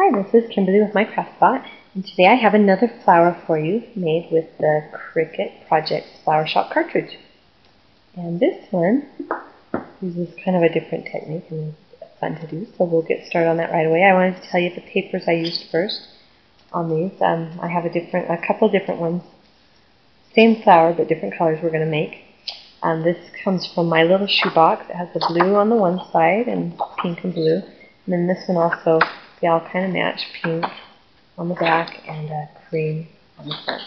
Hi, this is Kimberly with my Craftbot, and today I have another flower for you made with the Cricut Project Flower Shop cartridge. And this one uses kind of a different technique and it's fun to do, so we'll get started on that right away. I wanted to tell you the papers I used first on these. I have a couple different ones, same flower but different colors we're going to make. This comes from my little shoebox. It has the blue on the one side and pink and blue, and then this one also. They all kind of match, pink on the back and cream on the front.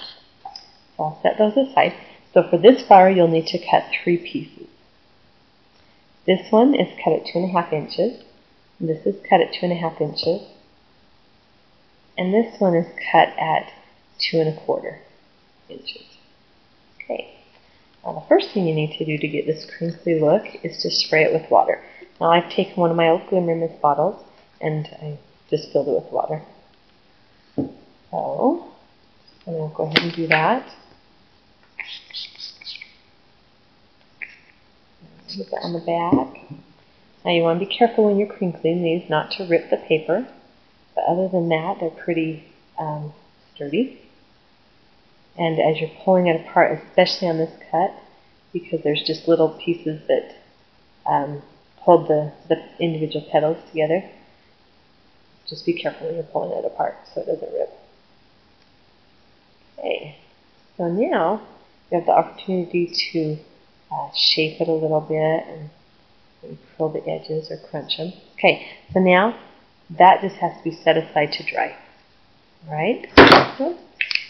So I'll set those aside. So for this flower, you'll need to cut 3 pieces. This one is cut at 2.5 inches. This is cut at 2.5 inches. And this one is cut at 2.25 inches. Okay. Now the first thing you need to do to get this crinkly look is to spray it with water. Now I've taken one of my old Glimmer Mist bottles and I just filled it with water. So, I'm going to go ahead and do that. Put that on the back. Now you want to be careful when you're crinkling these not to rip the paper, but other than that they're pretty sturdy. And as you're pulling it apart, especially on this cut, because there's just little pieces that hold the individual petals together, just be careful when you're pulling it apart so it doesn't rip. Okay, so now you have the opportunity to shape it a little bit and maybe curl the edges or crunch them. Okay, so now that just has to be set aside to dry. Alright?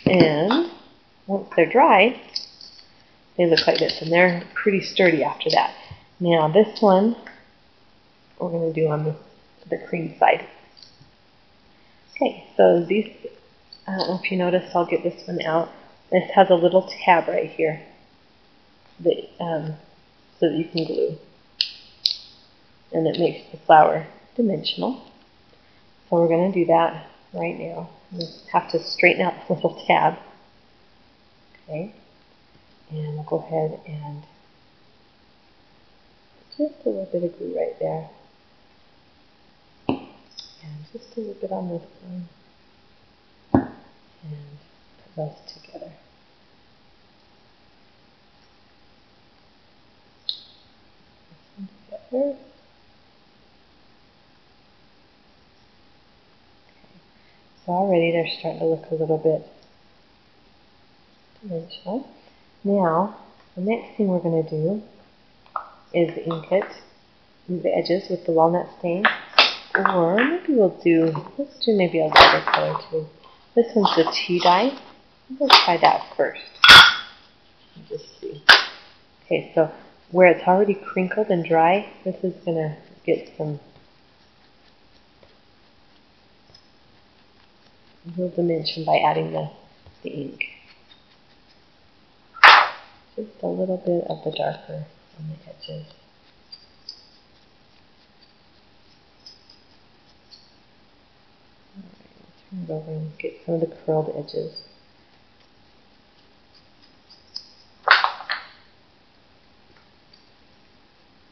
And once they're dry, they look like this, and they're pretty sturdy after that. Now this one we're going to do on the cream side. Okay, so these, I don't know if you noticed, I'll get this one out. This has a little tab right here that, so that you can glue. And it makes the flower dimensional. So we're going to do that right now. We have to straighten out the little tab. Okay, and we'll go ahead and just a little bit of glue right there. And just a little bit on this one. And put those together. This one together. Okay. So already they're starting to look a little bit dimensional. Now, the next thing we're going to do is ink the edges with the walnut stain. Or maybe let's do maybe a lighter color too. This one's the tea dye. We'll try that first. And just see. Okay, so where it's already crinkled and dry, this is going to get some real dimension by adding the ink. Just a little bit of the darker on the edges. Turn it over and get some of the curled edges.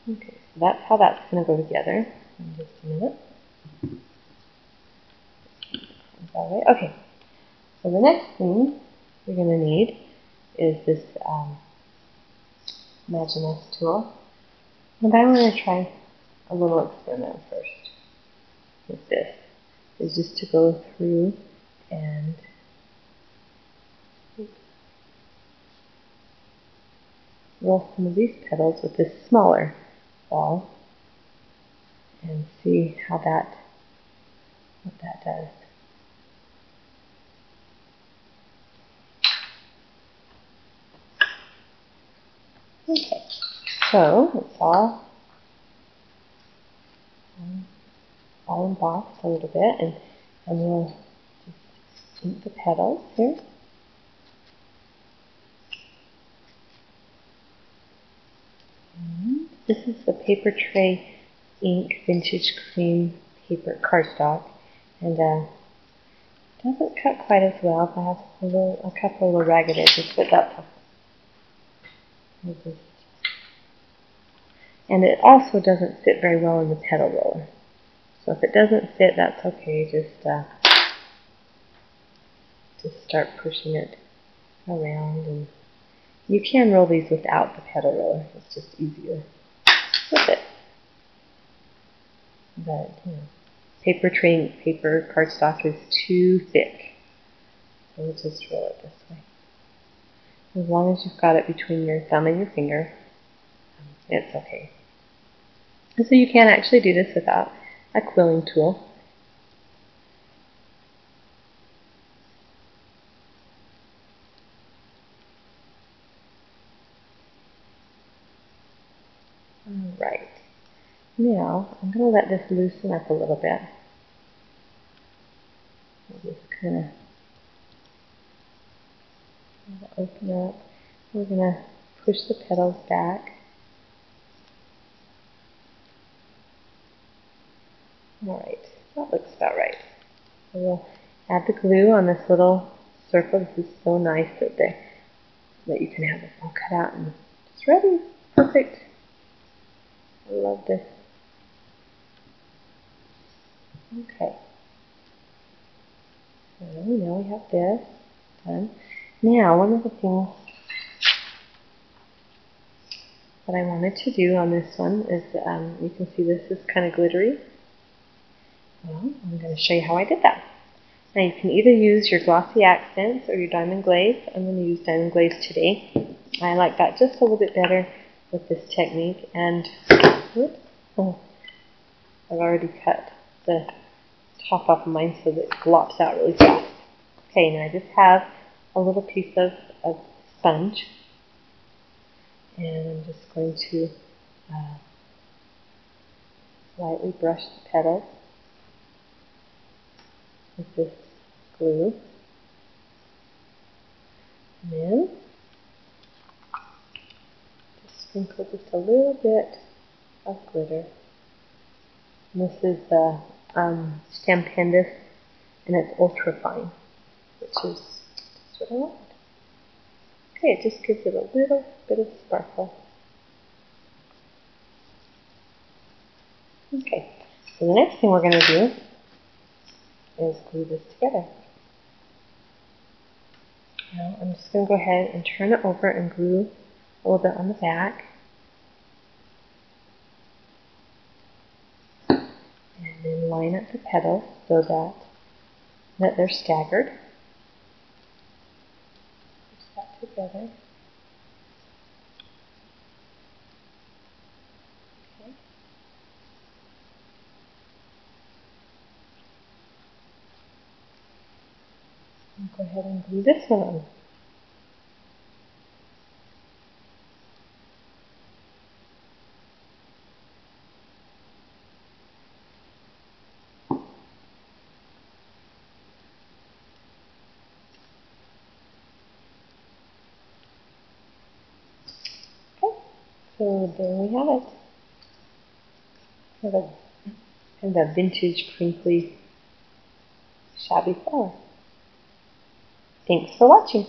Okay, so that's how that's going to go together in just a minute. Okay, so the next thing you're going to need is this Imaginess tool. And I want to try a little experiment first with this. Is just to go through and roll some of these petals with this smaller ball and see what that does. Okay, so it's all embossed a little bit, and we'll just ink the petals here. And this is the Paper Tray Ink Vintage Cream Paper cardstock, and doesn't cut quite as well. I have a couple of little ragged edges, but that's okay. And it also doesn't fit very well in the petal roller. So if it doesn't fit, that's okay. Just start pushing it around, and you can roll these without the pedal roller. It's just easier with it. But paper cardstock is too thick, so we'll just roll it this way. As long as you've got it between your thumb and your finger, it's okay. And so you can actually do this without a quilling tool. Alright, now I'm going to let this loosen up a little bit. We'll just kind of open up. We're going to push the petals back. Alright, that looks about right. So we'll add the glue on this little circle. This is so nice that you can have it all cut out and it's ready. Perfect. I love this. Okay. So now we have this done. Now, one of the things that I wanted to do on this one is, you can see this is kind of glittery. Well, I'm going to show you how I did that. Now you can either use your glossy accents or your diamond glaze. I'm going to use diamond glaze today. I like that just a little bit better with this technique. And whoops, oh, I've already cut the top off of mine so that it glops out really fast. Okay, now I just have a little piece of sponge, and I'm just going to lightly brush the petals with this glue. And then just sprinkle just a little bit of glitter. And this is the stem pendus, and it's ultra fine, which is just what I want. Okay, it just gives it a little bit of sparkle. Okay, so the next thing we're going to do is glue this together. Now I'm just going to go ahead and turn it over and glue a little bit on the back. And then line up the petals so that they're staggered. Push that together. Okay. And go ahead and glue this one on. So there we have it. Kind of a vintage, crinkly, shabby flower. Thanks for watching.